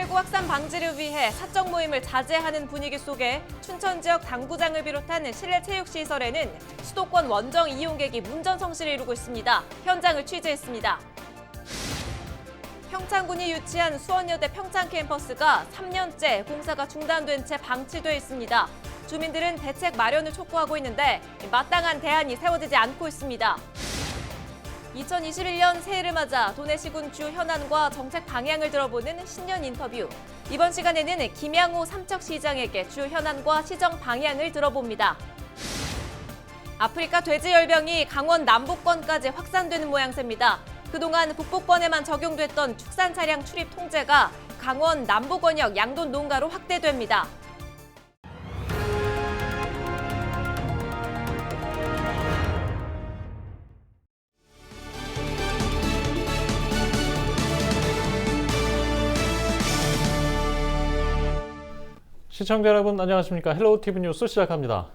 코로나19 확산 방지를 위해 사적 모임을 자제하는 분위기 속에 춘천 지역 당구장을 비롯한 실내 체육시설에는 수도권 원정 이용객이 문전성시를 이루고 있습니다. 현장을 취재했습니다. 평창군이 유치한 수원여대 평창 캠퍼스가 3년째 공사가 중단된 채 방치돼 있습니다. 주민들은 대책 마련을 촉구하고 있는데 마땅한 대안이 세워지지 않고 있습니다. 2021년 새해를 맞아 도내시군 주 현안과 정책 방향을 들어보는 신년 인터뷰. 이번 시간에는 김양호 삼척시장에게 주 현안과 시정 방향을 들어봅니다. 아프리카 돼지열병이 강원 남부권까지 확산되는 모양새입니다. 그동안 북부권에만 적용됐던 축산 차량 출입 통제가 강원 남부권역 양돈 농가로 확대됩니다. 시청자 여러분 안녕하십니까. 헬로우TV 뉴스 시작합니다.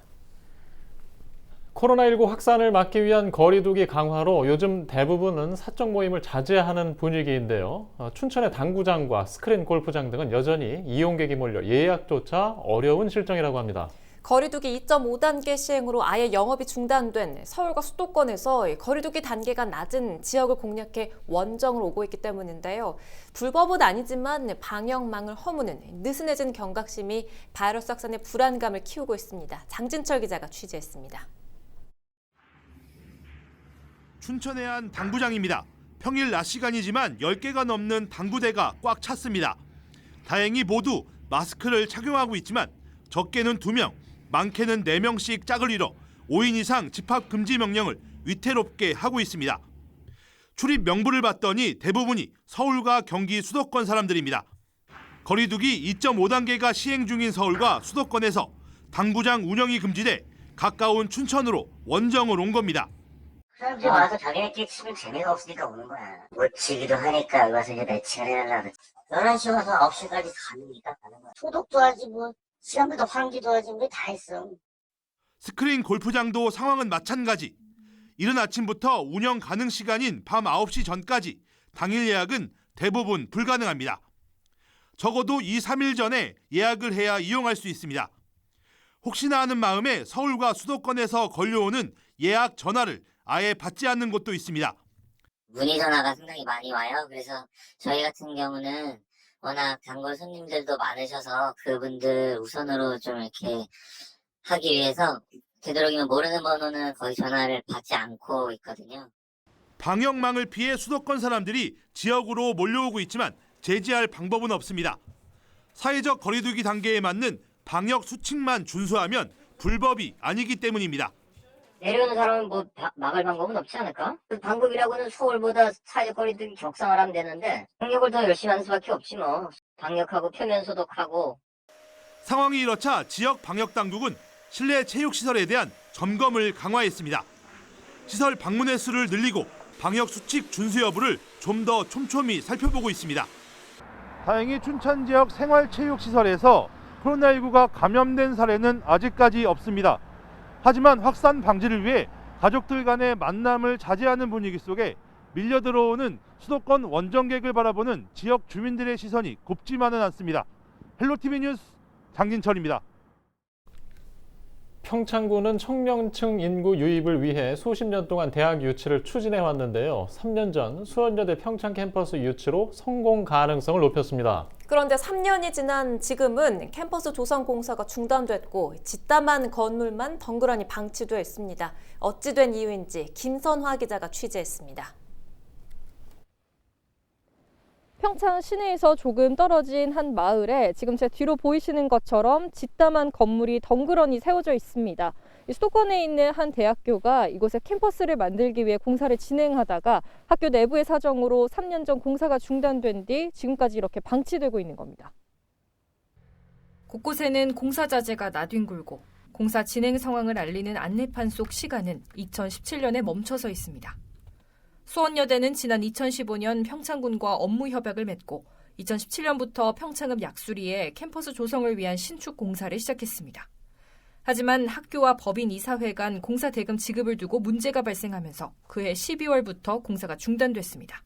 코로나19 확산을 막기 위한 거리두기 강화로 요즘 대부분은 사적 모임을 자제하는 분위기인데요. 춘천의 당구장과 스크린 골프장 등은 여전히 이용객이 몰려 예약조차 어려운 실정이라고 합니다. 거리두기 2.5단계 시행으로 아예 영업이 중단된 서울과 수도권에서 거리두기 단계가 낮은 지역을 공략해 원정을 오고 있기 때문인데요. 불법은 아니지만 방역망을 허무는 느슨해진 경각심이 바이러스 확산의 불안감을 키우고 있습니다. 장진철 기자가 취재했습니다. 춘천의 한 당구장입니다. 평일 낮 시간이지만 10개가 넘는 당구대가 꽉 찼습니다. 다행히 모두 마스크를 착용하고 있지만 적게는 2명, 많게는 4명씩 짝을 이뤄 5인 이상 집합 금지 명령을 위태롭게 하고 있습니다. 출입 명부를 봤더니 대부분이 서울과 경기 수도권 사람들입니다. 거리두기 2.5단계가 시행 중인 서울과 수도권에서 당구장 운영이 금지돼 가까운 춘천으로 원정을 온 겁니다. 사람들이 와서 자기네끼리 치면 재미가 없으니까 오는 거야. 못 치기도 하니까 와서 이제 매칭을 해달라고. 11시 와서 9시까지 가니까 가는 거야. 소독도 하지 뭐. 시간부터 환기도 하지 우리 다 했어. 스크린 골프장도 상황은 마찬가지. 이른 아침부터 운영 가능 시간인 밤 9시 전까지 당일 예약은 대부분 불가능합니다. 적어도 2, 3일 전에 예약을 해야 이용할 수 있습니다. 혹시나 하는 마음에 서울과 수도권에서 걸려오는 예약 전화를 아예 받지 않는 곳도 있습니다. 문의 전화가 상당히 많이 와요. 그래서 저희 같은 경우는 워낙 단골 손님들도 많으셔서 그분들 우선으로 좀 이렇게 하기 위해서 되도록이면 모르는 번호는 거의 전화를 받지 않고 있거든요. 방역망을 피해 수도권 사람들이 지역으로 몰려오고 있지만 제지할 방법은 없습니다. 사회적 거리두기 단계에 맞는 방역 수칙만 준수하면 불법이 아니기 때문입니다. 내려오는 사람은 뭐 막을 방법은 없지 않을까? 그 방법이라고는 서울보다 사회적 거리두기 격상을 하면 되는데 방역을 더 열심히 하는 수밖에 없지 뭐. 방역하고 표면 소독하고. 상황이 이렇자 지역 방역당국은 실내 체육시설에 대한 점검을 강화했습니다. 시설 방문 횟수를 늘리고 방역 수칙 준수 여부를 좀 더 촘촘히 살펴보고 있습니다. 다행히 춘천 지역 생활체육시설에서 코로나19가 감염된 사례는 아직까지 없습니다. 하지만 확산 방지를 위해 가족들 간의 만남을 자제하는 분위기 속에 밀려 들어오는 수도권 원정객을 바라보는 지역 주민들의 시선이 곱지만은 않습니다. 헬로TV 뉴스 장진철입니다. 평창군은 청년층 인구 유입을 위해 수십 년 동안 대학 유치를 추진해 왔는데요. 3년 전 수원여대 평창 캠퍼스 유치로 성공 가능성을 높였습니다. 그런데 3년이 지난 지금은 캠퍼스 조성 공사가 중단됐고 짓담한 건물만 덩그러니 방치되어 있습니다. 어찌 된 이유인지 김선화 기자가 취재했습니다. 평창 시내에서 조금 떨어진 한 마을에 지금 제 뒤로 보이시는 것처럼 짓담한 건물이 덩그러니 세워져 있습니다. 수도권에 있는 한 대학교가 이곳에 캠퍼스를 만들기 위해 공사를 진행하다가 학교 내부의 사정으로 3년 전 공사가 중단된 뒤 지금까지 이렇게 방치되고 있는 겁니다. 곳곳에는 공사 자재가 나뒹굴고 공사 진행 상황을 알리는 안내판 속 시간은 2017년에 멈춰서 있습니다. 수원여대는 지난 2015년 평창군과 업무 협약을 맺고 2017년부터 평창읍 약수리에 캠퍼스 조성을 위한 신축 공사를 시작했습니다. 하지만 학교와 법인 이사회 간 공사 대금 지급을 두고 문제가 발생하면서 그해 12월부터 공사가 중단됐습니다.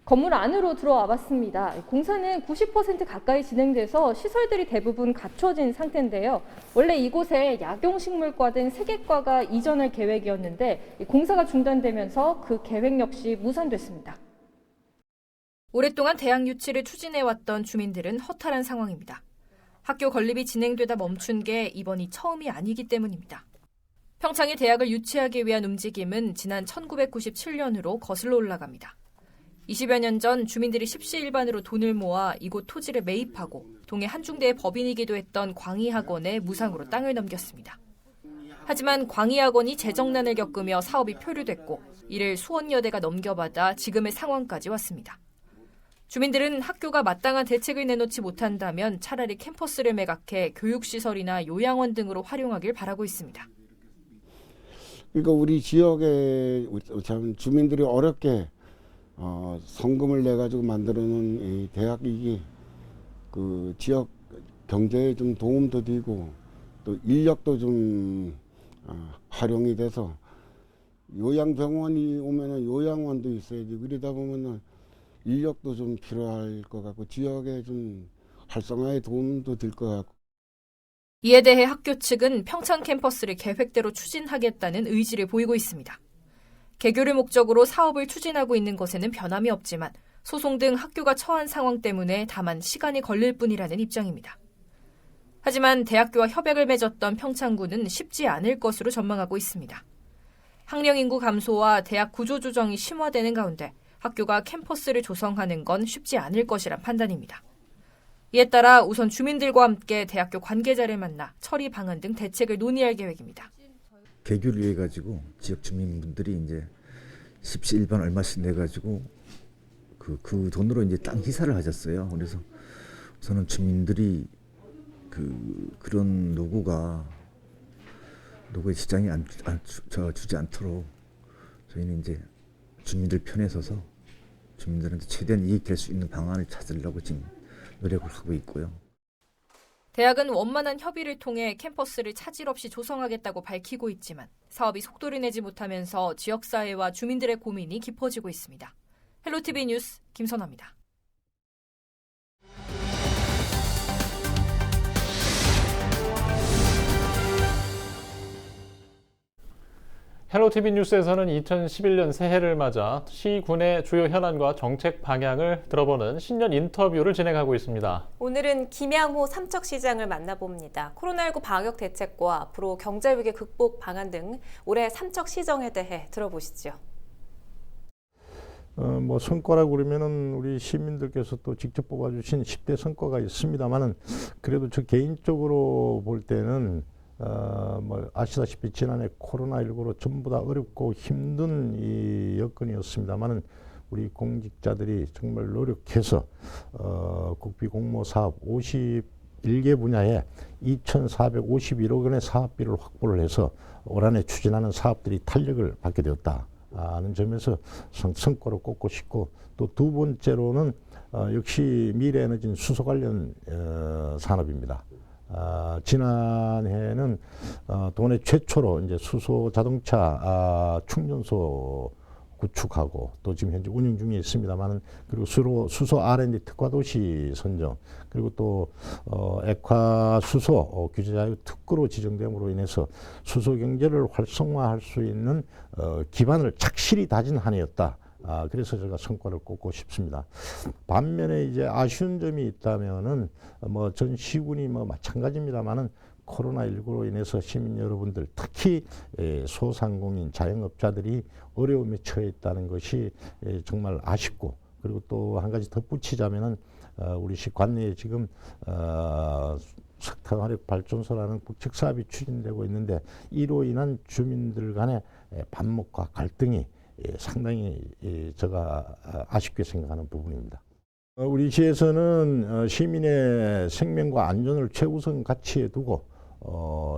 건물 안으로 들어와 봤습니다. 공사는 90% 가까이 진행돼서 시설들이 대부분 갖춰진 상태인데요. 원래 이곳에 약용식물과 등 3개과가 이전할 계획이었는데 공사가 중단되면서 그 계획 역시 무산됐습니다. 오랫동안 대학 유치를 추진해왔던 주민들은 허탈한 상황입니다. 학교 건립이 진행되다 멈춘 게 이번이 처음이 아니기 때문입니다. 평창이 대학을 유치하기 위한 움직임은 지난 1997년으로 거슬러 올라갑니다. 20여 년 전 주민들이 십시일반으로 돈을 모아 이곳 토지를 매입하고 동해 한중대의 법인이기도 했던 광희학원에 무상으로 땅을 넘겼습니다. 하지만 광희학원이 재정난을 겪으며 사업이 표류됐고 이를 수원여대가 넘겨받아 지금의 상황까지 왔습니다. 주민들은 학교가 마땅한 대책을 내놓지 못한다면 차라리 캠퍼스를 매각해 교육시설이나 요양원 등으로 활용하길 바라고 있습니다. 그러니까 우리 지역의 참 주민들이 어렵게 성금을 내 가지고 만들어놓은 이 대학이 그 지역 경제에 좀 도움도 되고 또 인력도 좀 활용이 돼서 요양병원이 오면은 요양원도 있어야지. 그러다 보면은 인력도 좀 필요할 것 같고 지역에 좀 활성화에 도움도 될 것 같고. 이에 대해 학교 측은 평창 캠퍼스를 계획대로 추진하겠다는 의지를 보이고 있습니다. 개교를 목적으로 사업을 추진하고 있는 것에는 변함이 없지만 소송 등 학교가 처한 상황 때문에 다만 시간이 걸릴 뿐이라는 입장입니다. 하지만 대학교와 협약을 맺었던 평창군은 쉽지 않을 것으로 전망하고 있습니다. 학령 인구 감소와 대학 구조 조정이 심화되는 가운데 학교가 캠퍼스를 조성하는 건 쉽지 않을 것이란 판단입니다. 이에 따라 우선 주민들과 함께 대학교 관계자를 만나 처리 방안 등 대책을 논의할 계획입니다. 개교를 위해 가지고 지역 주민분들이 이제 십시일반 얼마씩 내 가지고 그 돈으로 이제 땅 희사를 하셨어요. 그래서 우선은 주민들이 그런 노구에 지장이 주지 않도록 저희는 이제 주민들 편에 서서 주민들한테 최대한 이익 될 수 있는 방안을 찾으려고 지금 노력을 하고 있고요. 대학은 원만한 협의를 통해 캠퍼스를 차질 없이 조성하겠다고 밝히고 있지만 사업이 속도를 내지 못하면서 지역사회와 주민들의 고민이 깊어지고 있습니다. 헬로티비 뉴스 김선아입니다. 헬로티비 뉴스에서는 2011년 새해를 맞아 시군의 주요 현안과 정책 방향을 들어보는 신년 인터뷰를 진행하고 있습니다. 오늘은 김양호 삼척시장을 만나봅니다. 코로나19 방역 대책과 앞으로 경제위기 극복 방안 등 올해 삼척시정에 대해 들어보시죠. 성과라고 그러면은 우리 시민들께서 또 직접 뽑아주신 10대 성과가 있습니다만은 그래도 저 개인적으로 볼 때는 아시다시피 지난해 코로나19로 전부 다 어렵고 힘든 이 여건이었습니다만은 우리 공직자들이 정말 노력해서 국비 공모 사업 51개 분야에 2,451억 원의 사업비를 확보를 해서 올 한해 추진하는 사업들이 탄력을 받게 되었다 하는 점에서 성과로 꼽고 싶고, 또 두 번째로는 역시 미래에너지 수소 관련 산업입니다. 지난해에는 동네 최초로 이제 수소 자동차 충전소 구축하고 또 지금 현재 운영 중에 있습니다만은, 그리고 수소 R&D 특화도시 선정, 그리고 또 액화 수소 규제자유 특구로 지정됨으로 인해서 수소 경제를 활성화할 수 있는 기반을 착실히 다진 한 해였다. 그래서 제가 성과를 꼽고 싶습니다. 반면에 이제 아쉬운 점이 있다면은 전 시군이 마찬가지입니다만은 코로나19로 인해서 시민 여러분들, 특히 소상공인 자영업자들이 어려움에 처해 있다는 것이 정말 아쉽고, 그리고 또 한 가지 덧붙이자면은 우리 시 관내에 지금 석탄화력 발전소라는 국책 사업이 추진되고 있는데, 이로 인한 주민들 간의 반목과 갈등이 상당히 제가 아쉽게 생각하는 부분입니다. 우리 시에서는 시민의 생명과 안전을 최우선 가치에 두고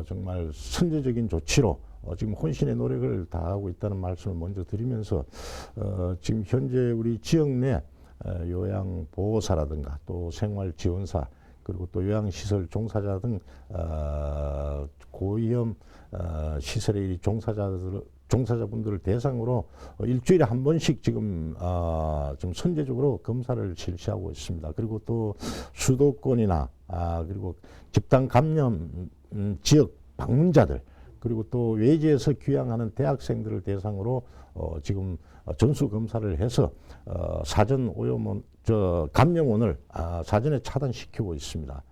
정말 선제적인 조치로 지금 혼신의 노력을 다하고 있다는 말씀을 먼저 드리면서, 지금 현재 우리 지역 내 요양보호사라든가 또 생활지원사, 그리고 또 요양시설 종사자 등 고위험 시설의 종사자들 종사자분들을 대상으로 일주일에 한 번씩 지금 좀 선제적으로 검사를 실시하고 있습니다. 그리고 또 수도권이나 그리고 집단 감염 지역 방문자들, 그리고 또 외지에서 귀향하는 대학생들을 대상으로 지금 전수 검사를 해서 사전 오염원, 감염원을 사전에 차단시키고 있습니다.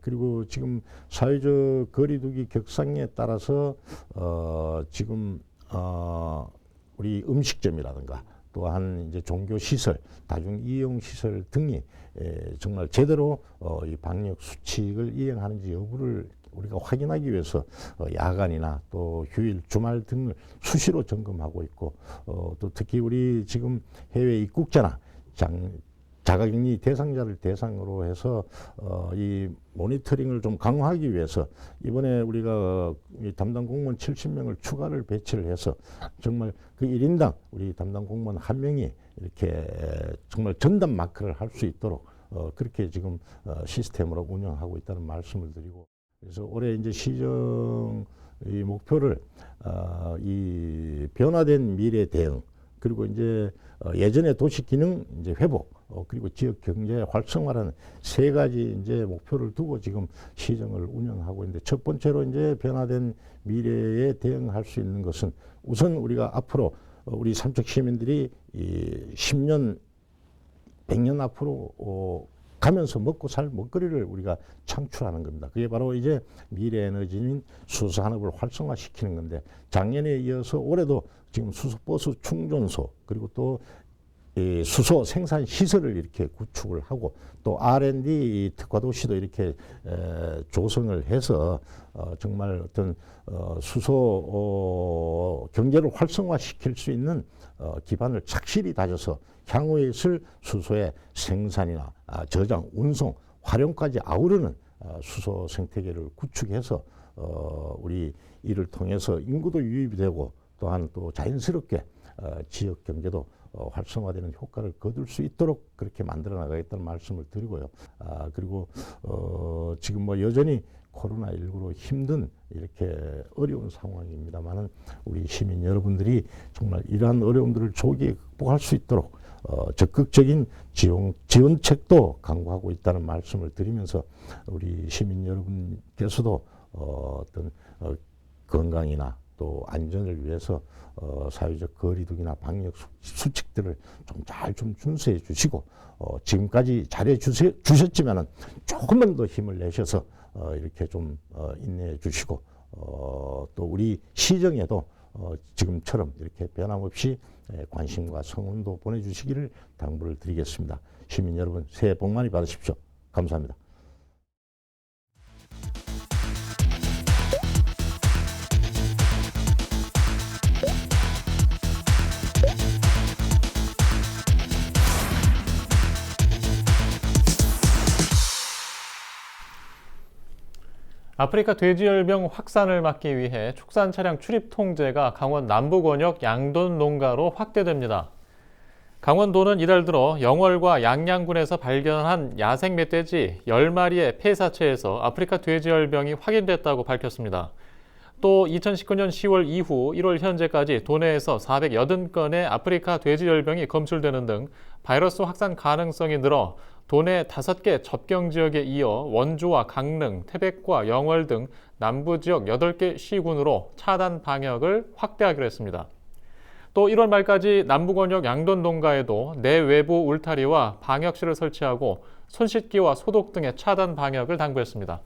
그리고 지금 사회적 거리두기 격상에 따라서 지금 우리 음식점이라든가 또한 이제 종교 시설, 다중 이용 시설 등이 정말 제대로 이 방역 수칙을 이행하는지 여부를 우리가 확인하기 위해서 야간이나 또 휴일, 주말 등을 수시로 점검하고 있고, 또 특히 우리 지금 해외 입국자나 자가격리 대상자를 대상으로 해서 이 모니터링을 좀 강화하기 위해서 이번에 우리가 이 담당 공무원 70명을 추가를 배치를 해서 정말 그 1인당 우리 담당 공무원 한 명이 이렇게 정말 전담 마크를 할 수 있도록 그렇게 지금 시스템으로 운영하고 있다는 말씀을 드리고, 그래서 올해 이제 시정 이 목표를 이 변화된 미래 대응, 그리고 이제 예전의 도시 기능 이제 회복, 그리고 지역 경제 활성화라는 세 가지 이제 목표를 두고 지금 시정을 운영하고 있는데, 첫 번째로 이제 변화된 미래에 대응할 수 있는 것은 우선 우리가 앞으로 우리 삼척 시민들이 이 10년, 100년 앞으로 가면서 먹고 살 먹거리를 우리가 창출하는 겁니다. 그게 바로 이제 미래 에너지인 수소 산업을 활성화시키는 건데, 작년에 이어서 올해도 지금 수소버스 충전소, 그리고 또 이 수소 생산 시설을 이렇게 구축을 하고, 또 R&D 특화 도시도 이렇게 조성을 해서 정말 어떤 수소 경제를 활성화시킬 수 있는 기반을 착실히 다져서 향후에 있을 수소의 생산이나 저장, 운송, 활용까지 아우르는 수소 생태계를 구축해서 우리 이를 통해서 인구도 유입이 되고, 또한 또 자연스럽게 지역 경제도 활성화되는 효과를 거둘 수 있도록 그렇게 만들어 나가겠다는 말씀을 드리고요. 그리고 지금 뭐 여전히 코로나19로 힘든 이렇게 어려운 상황입니다만은 우리 시민 여러분들이 정말 이러한 어려움들을 조기에 극복할 수 있도록 적극적인 지원책도 강구하고 있다는 말씀을 드리면서, 우리 시민 여러분께서도 어떤 건강이나 또 안전을 위해서 사회적 거리두기나 방역 수칙들을 좀 잘 좀 준수해 주시고, 지금까지 잘해 주셨지만은 조금만 더 힘을 내셔서 이렇게 좀 인내해 주시고, 또 우리 시정에도 지금처럼 이렇게 변함없이 관심과 성원도 보내주시기를 당부를 드리겠습니다. 시민 여러분, 새해 복 많이 받으십시오. 감사합니다. 아프리카 돼지열병 확산을 막기 위해 축산 차량 출입 통제가 강원 남부 권역 양돈 농가로 확대됩니다. 강원도는 이달 들어 영월과 양양군에서 발견한 야생 멧돼지 10마리의 폐사체에서 아프리카 돼지열병이 확인됐다고 밝혔습니다. 또 2019년 10월 이후 1월 현재까지 도내에서 480건의 아프리카 돼지열병이 검출되는 등 바이러스 확산 가능성이 늘어 도내 5개 접경 지역에 이어 원주와 강릉, 태백과 영월 등 남부 지역 8개 시군으로 차단 방역을 확대하기로 했습니다. 또 1월 말까지 남부 권역 양돈 농가에도 내외부 울타리와 방역실을 설치하고 손 씻기와 소독 등의 차단 방역을 당부했습니다.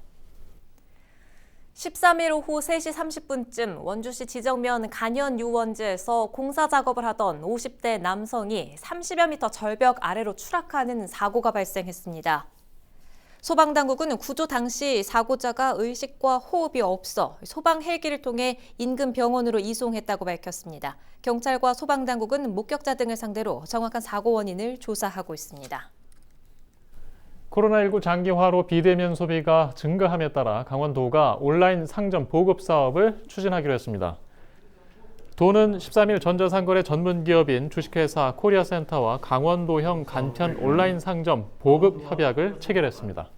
13일 오후 3시 30분쯤 원주시 지정면 간현 유원지에서 공사 작업을 하던 50대 남성이 30여 미터 절벽 아래로 추락하는 사고가 발생했습니다. 소방당국은 구조 당시 사고자가 의식과 호흡이 없어 소방 헬기를 통해 인근 병원으로 이송했다고 밝혔습니다. 경찰과 소방당국은 목격자 등을 상대로 정확한 사고 원인을 조사하고 있습니다. 코로나19 장기화로 비대면 소비가 증가함에 따라 강원도가 온라인 상점 보급 사업을 추진하기로 했습니다. 도는 13일 전자상거래 전문기업인 주식회사 코리아센터와 강원도형 간편 온라인 상점 보급 협약을 체결했습니다.